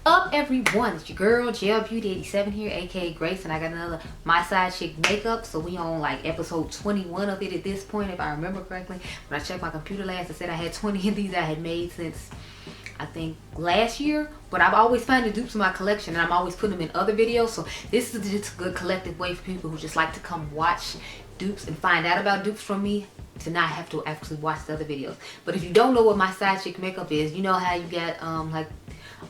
Up everyone, it's your girl Gel Beauty 87 here, aka Grace, and I got another My Side Chick makeup. So we on like episode 21 of it at this point, if I remember correctly. When I checked my computer last, I said I had 20 of these I had made since I think last year, but I've always found the dupes in my collection and I'm always putting them in other videos. So this is just a good collective way for people who just like to come watch dupes and find out about dupes from me, to not have to actually watch the other videos. But if you don't know what My Side Chick makeup is, you know how you got like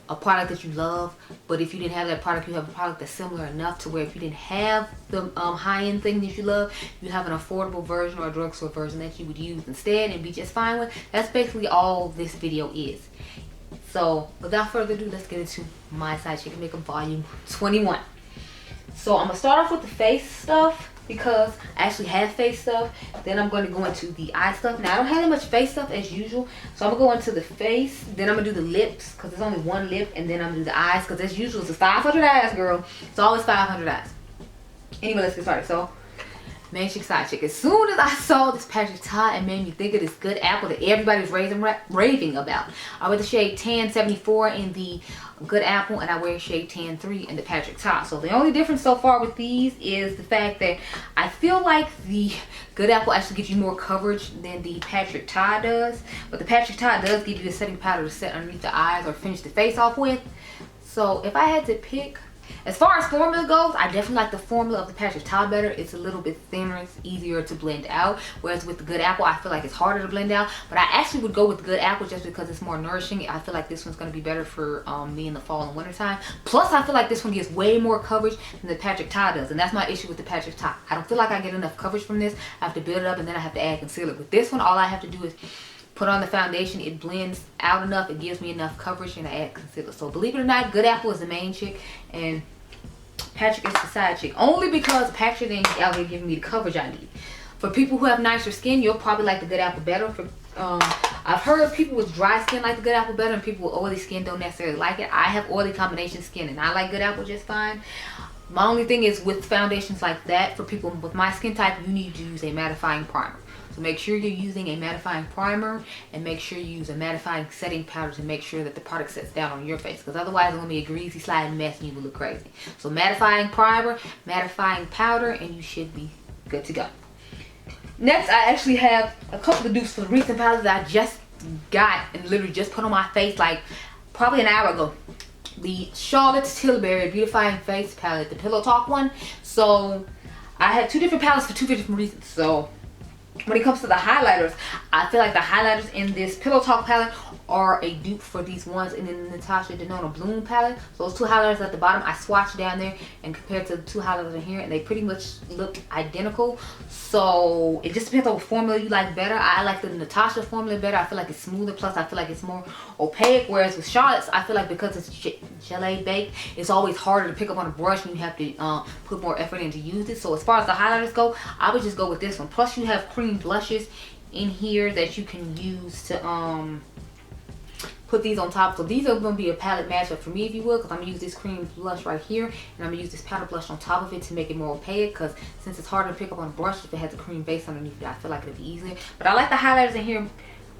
a product that you love, but if you didn't have that product, you have a product that's similar enough to where if you didn't have the high-end thing that you love, you have an affordable version or a drugstore version that you would use instead and be just fine with. That's basically all this video is. So without further ado, let's get into My Side Chick makeup volume 21. So I'm gonna start off with the face stuff because I actually have face stuff. Then I'm going to go into the eye stuff. Now I don't have that much face stuff as usual, so I'm gonna go into the face, then I'm gonna do the lips because there's only one lip, and then I'm gonna do the eyes because as usual it's 500 eyes, girl. It's always 500 eyes. Anyway, let's get started. So Main Chick Side Chick. As soon as I saw this Patrick Ta, it made me think of this good apple that everybody's raving about. I wear the shade Tan 74 in the Good Apple, and I wear shade Tan 3 in the Patrick Ta. So the only difference so far with these is the fact that I feel like the Good Apple actually gives you more coverage than the Patrick Ta does. But the Patrick Ta does give you a setting powder to set underneath the eyes or finish the face off with. So if I had to pick, as far as formula goes, I definitely like the formula of the Patrick Ta better. It's a little bit thinner, it's easier to blend out. Whereas with the Good Apple, I feel like it's harder to blend out. But I actually would go with the Good Apple just because it's more nourishing. I feel like this one's going to be better for me in the fall and winter time. Plus, I feel like this one gives way more coverage than the Patrick Ta does. And that's my issue with the Patrick Ta. I don't feel like I get enough coverage from this. I have to build it up and then I have to add concealer. With this one, all I have to do is put on the foundation, it blends out enough, it gives me enough coverage, and I add concealer. So believe it or not, Good Apple is the main chick and Patrick is the side chick. Only because Patrick ain't out here giving me the coverage I need. For people who have nicer skin, you'll probably like the Good Apple better. For I've heard people with dry skin like the Good Apple better, and people with oily skin don't necessarily like it. I have oily combination skin and I like Good Apple just fine. My only thing is with foundations like that, for people with my skin type, you need to use a mattifying primer. So make sure you're using a mattifying primer and make sure you use a mattifying setting powder to make sure that the product sets down on your face, because otherwise it's going to be a greasy sliding mess and you will look crazy. So mattifying primer, mattifying powder, and you should be good to go. Next, I actually have a couple of dupes for the recent palettes that I just got and literally just put on my face like probably an hour ago. The Charlotte's Tilbury Beautifying Face Palette, the Pillow Talk one. So I had two different palettes for two different reasons. So when it comes to the highlighters, I feel like the highlighters in this Pillow Talk palette are a dupe for these ones in the Natasha Denona Bloom palette. So those two highlighters at the bottom, I swatched down there and compared to the two highlighters in here, and they pretty much look identical. So it just depends on what formula you like better. I like the Natasha formula better. I feel like it's smoother, plus I feel like it's more opaque. Whereas with Charlotte's, I feel like because it's gelée baked, it's always harder to pick up on a brush and you have to put more effort in to use it. So as far as the highlighters go, I would just go with this one. Plus you have cream blushes in here that you can use to put these on top. So these are going to be a palette matchup for me, if you will, because I'm going to use this cream blush right here and I'm going to use this powder blush on top of it to make it more opaque, because since it's harder to pick up on a brush if it has a cream base underneath it, I feel like it'll be easier. But I like the highlighters in here.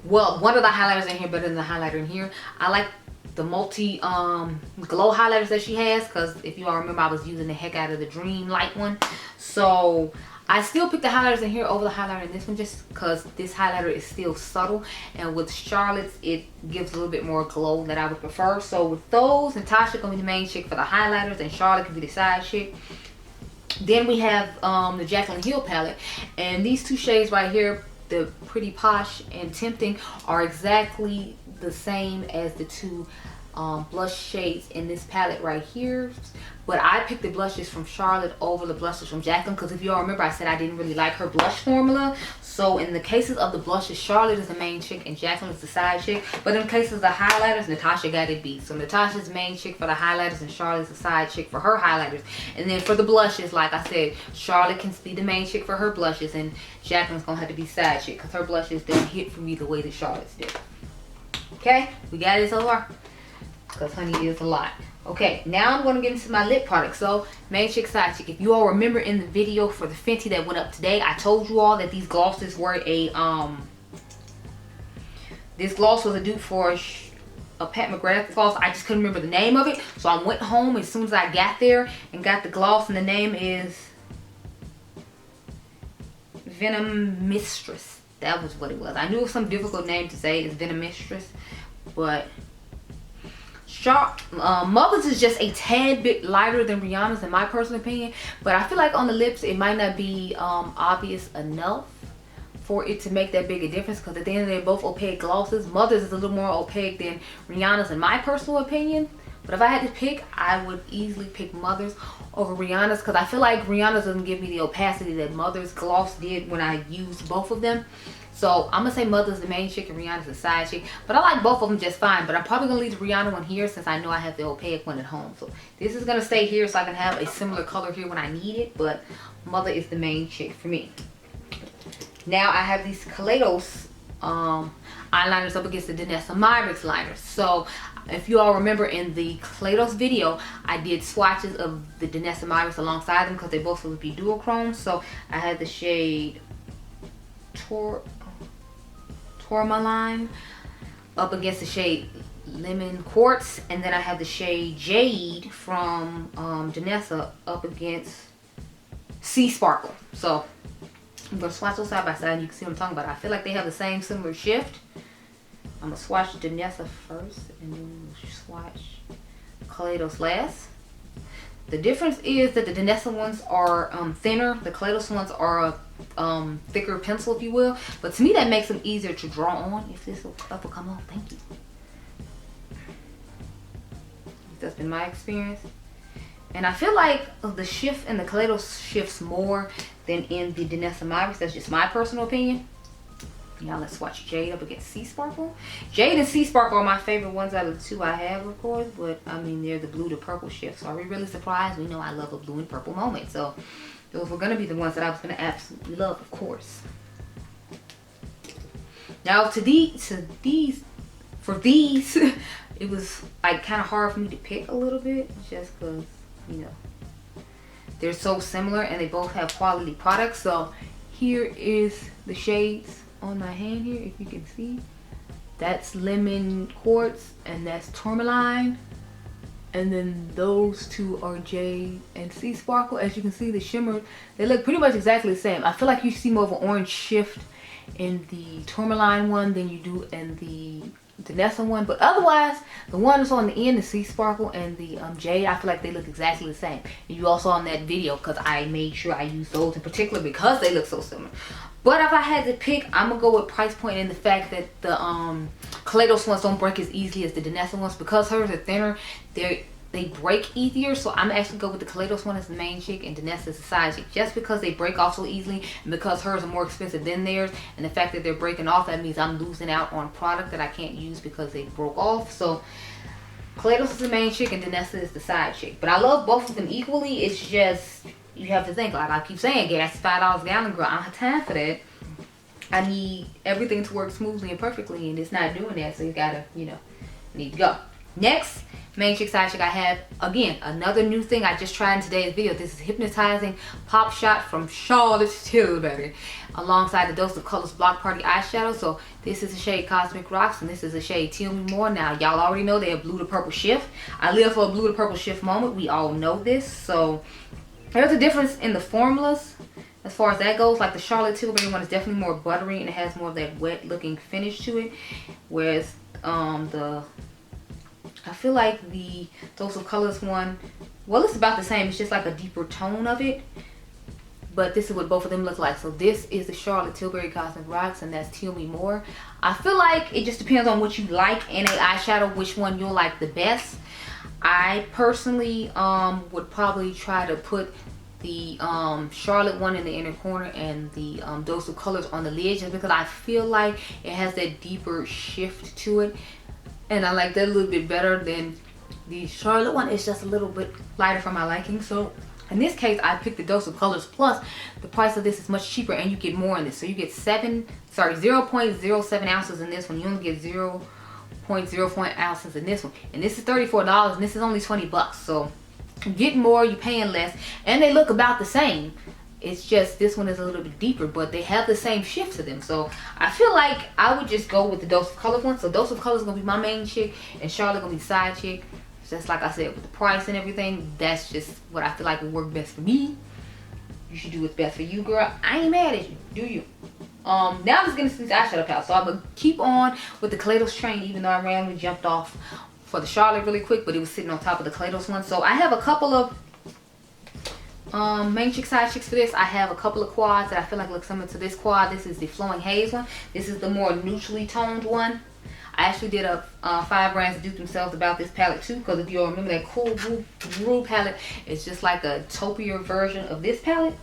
Well, one of the highlighters in here better than the highlighter in here. I like the multi glow highlighters that she has, because if you all remember, I was using the heck out of the Dream Light one. So I still picked the highlighters in here over the highlighter in this one just because this highlighter is still subtle, and with Charlotte's it gives a little bit more glow that I would prefer. So with those, Natasha gonna be the main chick for the highlighters and Charlotte can be the side chick. Then we have the Jaclyn Hill palette, and these two shades right here, the Pretty Posh and Tempting, are exactly the same as the two blush shades in this palette right here. But I picked the blushes from Charlotte over the blushes from Jaclyn, because if you all remember, I said I didn't really like her blush formula. So in the cases of the blushes, Charlotte is the main chick and Jaclyn is the side chick. But in cases of the highlighters, Natasha got it beat. So Natasha's main chick for the highlighters and Charlotte's the side chick for her highlighters. And then for the blushes, like I said, Charlotte can be the main chick for her blushes and Jaclyn's gonna have to be side chick because her blushes don't hit for me the way that Charlotte's did. Okay, we got it so far? Because honey is a lot. Okay, now I'm going to get into my lip product. So, main chick, side chick. If you all remember in the video for the Fenty that went up today, I told you all that these glosses were a, this gloss was a dupe for a Pat McGrath gloss. I just couldn't remember the name of it. So I went home as soon as I got there and got the gloss, and the name is Venom Mistress. That was what it was. I knew it was some difficult name to say. It's Venom Mistress. But Mother's is just a tad bit lighter than Rihanna's in my personal opinion. But I feel like on the lips it might not be obvious enough for it to make that big a difference. Because at the end of the day, both opaque glosses. Mother's is a little more opaque than Rihanna's in my personal opinion. But if I had to pick, I would easily pick Mother's over Rihanna's, because I feel like Rihanna's doesn't give me the opacity that Mother's gloss did when I used both of them. So I'm going to say Mother's the main chick and Rihanna's the side chick. But I like both of them just fine. But I'm probably going to leave the Rihanna one here since I know I have the opaque one at home. So this is going to stay here so I can have a similar color here when I need it. But Mother is the main chick for me. Now I have these Kaleidos eyeliners up against the Diypansy liners. So if you all remember in the Kaleidos video, I did swatches of the Diypansy alongside them because they both would be duochrome. So I had the shade Tourmaline up against the shade Lemon Quartz, and then I have the shade Jade from Diypansy up against Sea Sparkle. So I'm going to swatch those side by side and you can see what I'm talking about. I feel like they have the same similar shift. I'm going to swatch Diypansy first and then we'll swatch Kaleidos last. The difference is that the Diypansy ones are thinner. The Kaleidos ones are a thicker pencil, if you will. But to me, that makes them easier to draw on. If this will come off, thank you. That's been my experience. And I feel like the shift in the Kaleidos shifts more than in the Diypansy. That's just my personal opinion. Now let's swatch Jade up against Sea Sparkle. Jade and Sea Sparkle are my favorite ones out of the two I have, of course. But I mean, they're the blue to purple shift. So are we really surprised? We know I love a blue and purple moment. So those were going to be the ones that I was going to absolutely love, of course. Now for these, it was like kind of hard for me to pick a little bit. Just because, you know, they're so similar and they both have quality products. So here is the shades on my hand here, if you can see. That's Lemon Quartz and that's Tourmaline, and then those two are Jade and Sea Sparkle. As you can see, the shimmer, they look pretty much exactly the same. I feel like you see more of an orange shift in the Tourmaline one than you do in the Diypansy one, but otherwise the one that's on the end, the Sea Sparkle and the Jade, I feel like they look exactly the same. And you also on that video, because I made sure I used those in particular because they look so similar. But if I had to pick, I'm gonna go with price point and the fact that the Kaleidos ones don't break as easily as the Diypansy ones. Because hers are thinner, they break easier. So I'm actually go with the Kaleidos one as the main chick and Diypansy as the side chick, just because they break off so easily, and because hers are more expensive than theirs, and the fact that they're breaking off, that means I'm losing out on product that I can't use because they broke off. So Kaleidos is the main chick and Diypansy is the side chick. But I love both of them equally. It's just, you have to think, like I keep saying, gas is $5 a gallon, girl. I don't have time for that. I need everything to work smoothly and perfectly, and it's not doing that, so you gotta, you know, need to go. Next, main chick, side chick, I have, again, another new thing I just tried in today's video. This is Hypnotizing Pop Shot from Charlotte Tilbury, alongside the Dose of Colors Block Party eyeshadow. So this is a shade Cosmic Rocks, and this is a shade Tell Me More. Now, y'all already know they have blue to purple shift. I live for a blue to purple shift moment. We all know this. So there's a difference in the formulas as far as that goes. Like the Charlotte Tilbury one is definitely more buttery and it has more of that wet looking finish to it, whereas I feel like the Dose of Colors one, well, it's about the same. It's just like a deeper tone of it. But this is what both of them look like. So this is the Charlotte Tilbury Cosmic Rocks, and that's Tell Me More. I feel like it just depends on what you like in a eyeshadow, which one you'll like the best. I personally would probably try to put the Charlotte one in the inner corner and the Dose of Colors on the lid, just because I feel like it has that deeper shift to it. And I like that a little bit better than the Charlotte one. It's just a little bit lighter for my liking. So in this case, I picked the Dose of Colors, plus the price of this is much cheaper and you get more in this. So you get 0.07 ounces in this one. You only get 0.04 ounces in this one. And this is $34 and this is only 20 bucks. So you get more, you're paying less, and they look about the same. It's just this one is a little bit deeper, but they have the same shift to them. So I feel like I would just go with the Dose of Color one. So Dose of Color is gonna be my main chick, and Charlotte gonna be side chick. Just like I said, with the price and everything, that's just what I feel like would work best for me. You should do what's best for you, girl. I ain't mad at you. Do you? Now let's get into these eyeshadow palettes. So I'm gonna keep on with the Kaleidos train, even though I randomly jumped off for the Charlotte really quick, but it was sitting on top of the Kaleidos one. So I have a couple of main chick side chicks for this. I have a couple of quads that I feel like look similar to this quad. This is the Flowing Haze one. This is the more neutrally toned one. I actually did a 5 brands to do themselves about this palette too, because if you all remember that Cool Brew palette, it's just like a taupier version of this palette.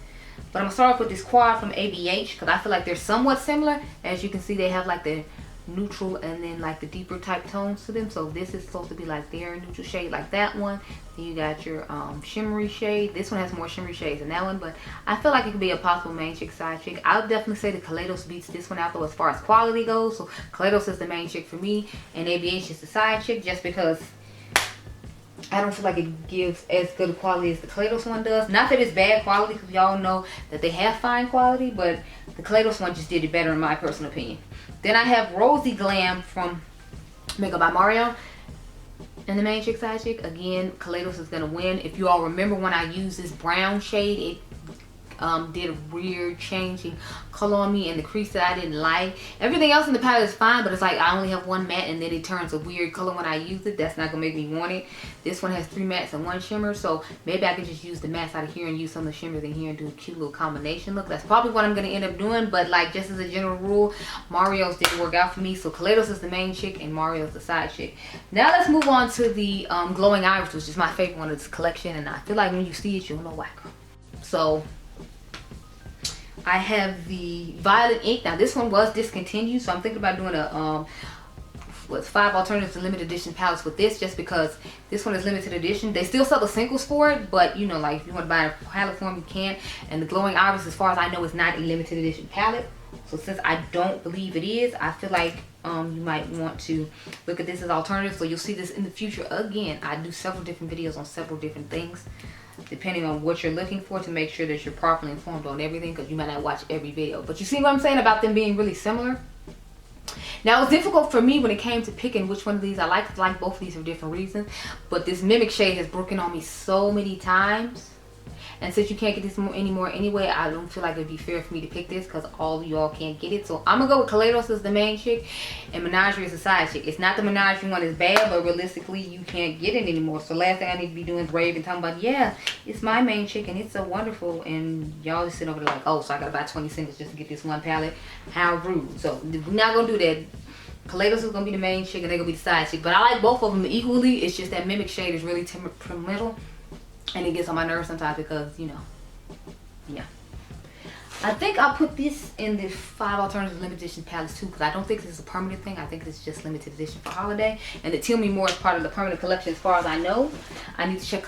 But I'm gonna start off with this quad from ABH because I feel like they're somewhat similar. As you can see, they have like the neutral and then like the deeper type tones to them. So this is supposed to be like their neutral shade, like that one. Then you got your shimmery shade. This one has more shimmery shades than that one, but I feel like it could be a possible main chick side chick. I would definitely say the Kaleidos beats this one out though as far as quality goes. So Kaleidos is the main chick for me, and ABH is the side chick, just because I don't feel like it gives as good a quality as the Kaleidos one does. Not that it's bad quality, because y'all know that they have fine quality, but the Kaleidos one just did it better in my personal opinion. Then I have Rosy Glam from Makeup by Mario and the main chick side chick. Again, Kaleidos is gonna win. If you all remember when I used this brown shade, it did a weird changing color on me, and the crease that I didn't like. Everything else in the palette is fine, but it's like I only have one matte and then it turns a weird color when I use it. That's not gonna make me want it. This one has 3 mattes and 1 shimmer, so maybe I can just use the mattes out of here and use some of the shimmers in here and do a cute little combination look. That's probably what I'm gonna end up doing, but like just as a general rule, Mario's didn't work out for me. So Kaleidos is the main chick and Mario's the side chick. Now let's move on to the Glowing Iris, which is my favorite one of this collection, and I feel like when you see it, you'll know why, girl. So I have the Violet Ink. Now this one was discontinued, so I'm thinking about doing a 5 alternatives to limited edition palettes with this, just because this one is limited edition. They still sell the singles for it, but you know, like if you want to buy a palette for them, you can. And the Glowing Iris, as far as I know, is not a limited edition palette. So since I don't believe it is, I feel like you might want to look at this as alternative. So you'll see this in the future. Again, I do several different videos on several different things, depending on what you're looking for, to make sure that you're properly informed on everything, because you might not watch every video. But you see what I'm saying about them being really similar? Now, it was difficult for me when it came to picking which one of these I like both of these for different reasons, but this Mimic shade has broken on me so many times. And since you can't get this anymore anyway, I don't feel like it'd be fair for me to pick this, because all of y'all can't get it. So I'm gonna go with Kaleidos as the main chick and Menagerie as the side chick. It's not the Menagerie one is bad, but realistically you can't get it anymore. So last thing I need to be doing is rave and talking about, yeah, it's my main chick and it's so wonderful, and y'all just sitting over there like, oh, so I gotta buy 20 cents just to get this one palette. How rude. So we're not gonna do that. Kaleidos is gonna be the main chick and they're gonna be the side chick, but I like both of them equally. It's just that Mimic shade is really temperamental, and it gets on my nerves sometimes because, you know, yeah. I think I'll put this in the 5 alternative limited edition palettes too, because I don't think this is a permanent thing. I think it's just limited edition for holiday. And the Tell Me More is part of the permanent collection as far as I know. I need to check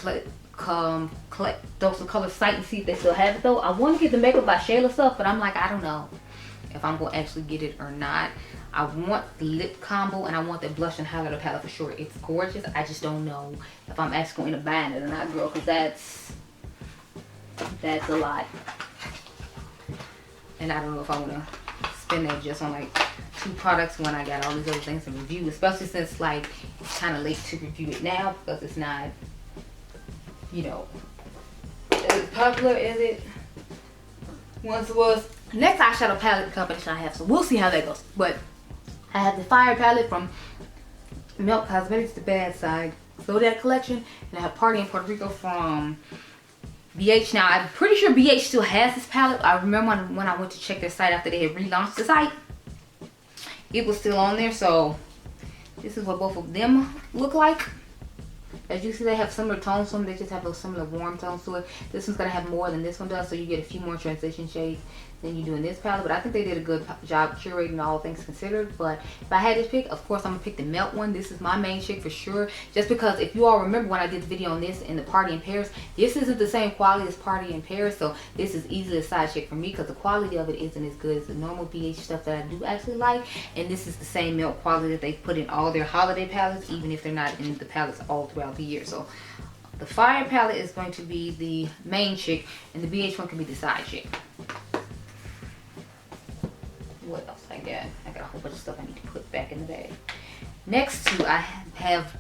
Dose of Color site and see if they still have it though. I want to get the Makeup by Shayla stuff, but I'm like, I don't know if I'm going to actually get it or not. I want the lip combo and I want that blush and highlighter palette for sure. It's gorgeous. I just don't know if I'm actually going to end up buying it or not, girl, because that's a lot. And I don't know if I want to spend that just on like 2 products when I got all these other things to review, especially since like it's kind of late to review it now, because it's not, you know, as popular as it once was. Next eyeshadow palette combination I have, so we'll see how that goes. But I have the Fire palette from Mented Cosmetics, the bad side, Zodiac collection, and I have Party in Puerto Rico from BH. Now I'm pretty sure BH still has this palette. I remember when I went to check their site after they had relaunched the site, it was still on there. So this is what both of them look like. As you see, they have similar tones to them. They just have those similar warm tones to it. This one's going to have more than this one does, so you get a few more transition shades than you do in this palette. But I think they did a good job curating, all things considered. But if I had to pick, of course, I'm going to pick the Melt one. This is my main chick for sure. Just because if you all remember when I did the video on this in the Party in Paris, this isn't the same quality as Party in Paris. So this is easily a side chick for me, because the quality of it isn't as good as the normal BH stuff that I do actually like. And this is the same Melt quality that they put in all their holiday palettes, even if they're not in the palettes all throughout the year. So The Fire palette is going to be the main chick, and the BH1 can be the side chick. What else I got? I got a whole bunch of stuff I need to put back in the bag. Next to, I have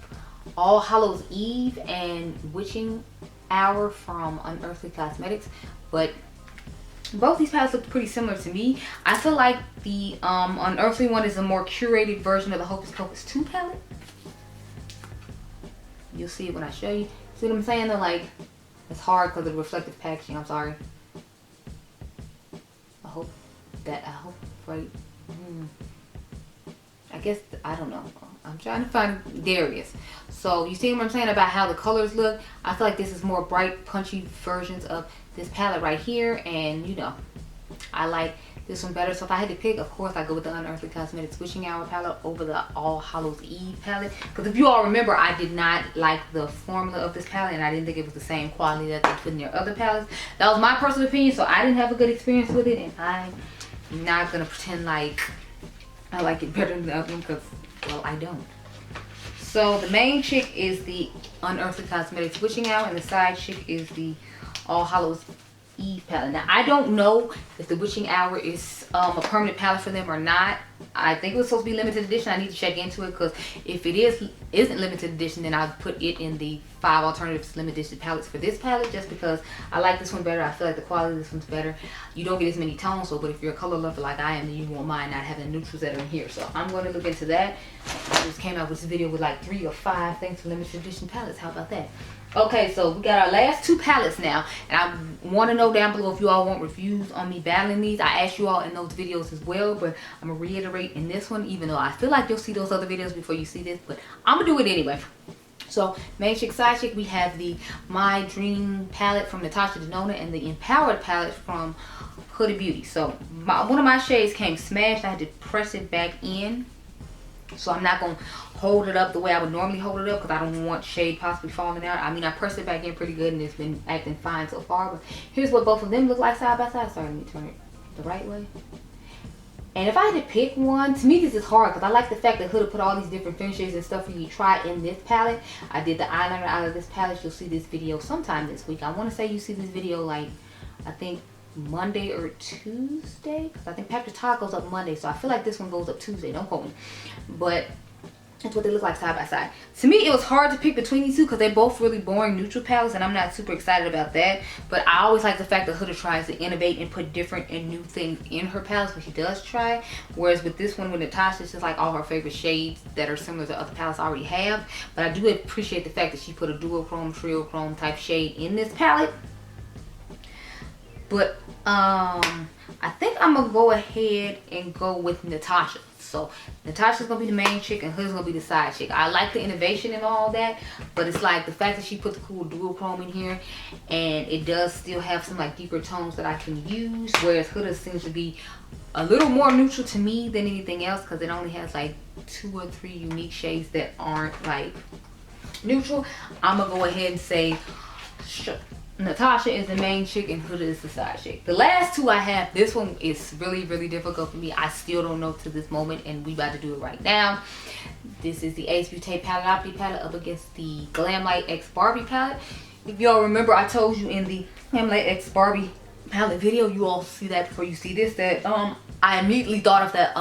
All Hallows Eve and Witching Hour from Unearthly Cosmetics, but both these palettes look pretty similar to me. I feel like the Unearthly one is a more curated version of the Hocus Pocus 2 palette. You'll see it when I show you. See what I'm saying? They're like, it's hard because of the reflective packaging. I'm sorry. I hope right. I guess, I don't know. I'm trying to find, there it is. So you see what I'm saying about how the colors look? I feel like this is more bright, punchy versions of this palette right here, and you know, I like this one better. So if I had to pick, of course I go with the Unearthly Cosmetics Witching Hour palette over the All Hallows Eve palette, because if you all remember, I did not like the formula of this palette, and I didn't think it was the same quality that they put in their other palettes. That was my personal opinion, so I didn't have a good experience with it, and I'm not gonna pretend like I like it better than the other one, because, well, I don't. So the main chick is the Unearthly Cosmetics Witching Hour, and the side chick is the All Hallows Eve palette. Now, I don't know if the Witching Hour is a permanent palette for them or not. I think it was supposed to be limited edition. I need to check into it, because if it isn't limited edition, then I'll put it in the 5 alternatives limited edition palettes for this palette, just because I like this one better. I feel like the quality of this one's better. You don't get as many tones, so, but if you're a color lover like I am, then you won't mind not having the neutrals that are in here. So I'm going to look into that. I just came out with this video with like 3 or 5 things for limited edition palettes. How about that? Okay, so we got our last 2 palettes now, and I want to know down below if you all want reviews on me battling these. I asked you all in those videos as well, but I'm going to reiterate in this one, even though I feel like you'll see those other videos before you see this, but I'm going to do it anyway. So, main chick, side chick, we have the My Dream palette from Natasha Denona and the Empowered palette from Huda Beauty. So, one of my shades came smashed. I had to press it back in. So I'm not going to hold it up the way I would normally hold it up, because I don't want shade possibly falling out. I mean, I pressed it back in pretty good and it's been acting fine so far. But here's what both of them look like side by side. Sorry, let me turn it the right way. And if I had to pick one, to me this is hard, because I like the fact that Huda put all these different finishes and stuff for you to try in this palette. I did the eyeliner out of this palette. You'll see this video sometime this week. I want to say you see this video like, I think, Monday or Tuesday, because I think Patrick Todd goes up Monday, so I feel like this one goes up Tuesday. Don't quote me, but that's what they look like side by side. To me, it was hard to pick between these two, because they're both really boring neutral palettes, and I'm not super excited about that. But I always like the fact that Huda tries to innovate and put different and new things in her palettes when she does try. Whereas with this one with Natasha, it's just like all her favorite shades that are similar to other palettes I already have. But I do appreciate the fact that she put a duochrome, triochrome type shade in this palette. But I think I'm gonna go ahead and go with Natasha. So Natasha's gonna be the main chick and Huda's gonna be the side chick. I like the innovation and all that, but it's like the fact that she put the cool duochrome in here, and it does still have some like deeper tones that I can use, whereas Huda seems to be a little more neutral to me than anything else, because it only has like 2 or 3 unique shades that aren't like neutral. I'm gonna go ahead and say Natasha is the main chick and Huda is the side chick. The last 2 I have, this one is really, really difficult for me. I still don't know to this moment, and we about to do it right now. This is the Ace Beauty Palette palette up against the Glamlight X Barbie palette. If y'all remember, I told you in the Glamlight X Barbie palette video, you all see that before you see this, that I immediately thought of that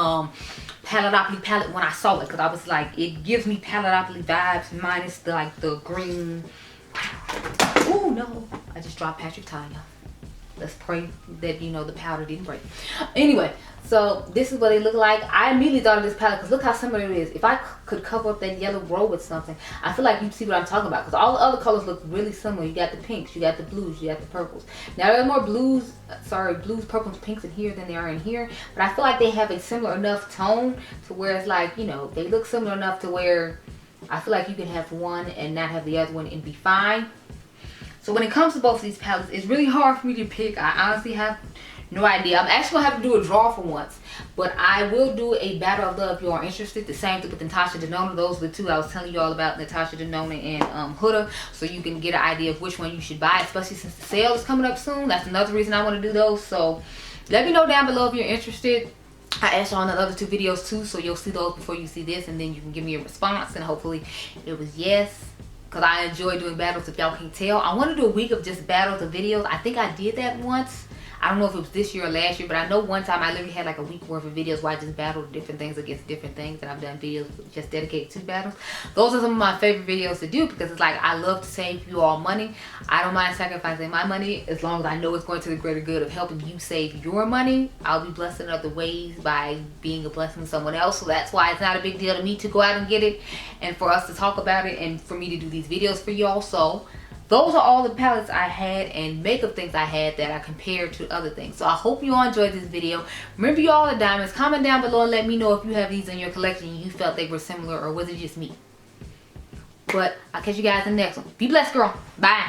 Palette palette when I saw it, because I was like, it gives me Palette vibes minus the like the green. Oh no, I just dropped Patrick Tanya. Let's pray that, you know, the powder didn't break. Anyway, so this is what they look like. I immediately thought of this palette because look how similar it is. If I could cover up that yellow row with something, I feel like you'd see what I'm talking about, because all the other colors look really similar. You got the pinks, you got the blues, you got the purples. Now there are more blues, purples, pinks in here than there are in here, but I feel like they have a similar enough tone to where it's like, you know, they look similar enough to where I feel like you can have one and not have the other one and be fine. So when it comes to both of these palettes, it's really hard for me to pick. I honestly have no idea. I'm actually gonna have to do a draw for once, but I will do a battle of love if you are interested. The same thing with Natasha Denona. Those are the 2 I was telling you all about, Natasha Denona and Huda, so you can get an idea of which one you should buy, especially since the sale is coming up soon. That's another reason I want to do those. So let me know down below if you're interested. I asked you on the other 2 videos too, so you'll see those before you see this, and then you can give me a response, and hopefully it was yes. because I enjoy doing battles. If y'all can't tell, I want to do a week of just battles of videos. I think I did that once. I don't know if it was this year or last year, but I know one time I literally had like a week worth of videos where I just battled different things against different things, and I've done videos just dedicated to battles. Those are some of my favorite videos to do because it's like I love to save you all money. I don't mind sacrificing my money as long as I know it's going to the greater good of helping you save your money. I'll be blessed in other ways by being a blessing to someone else, so that's why it's not a big deal to me to go out and get it and for us to talk about it and for me to do these videos for y'all. So those are all the palettes I had and makeup things I had that I compared to other things. So I hope you all enjoyed this video. Remember, you all are diamonds. Comment down below and let me know if you have these in your collection and you felt they were similar, or was it just me? But I'll catch you guys in the next one. Be blessed, girl. Bye.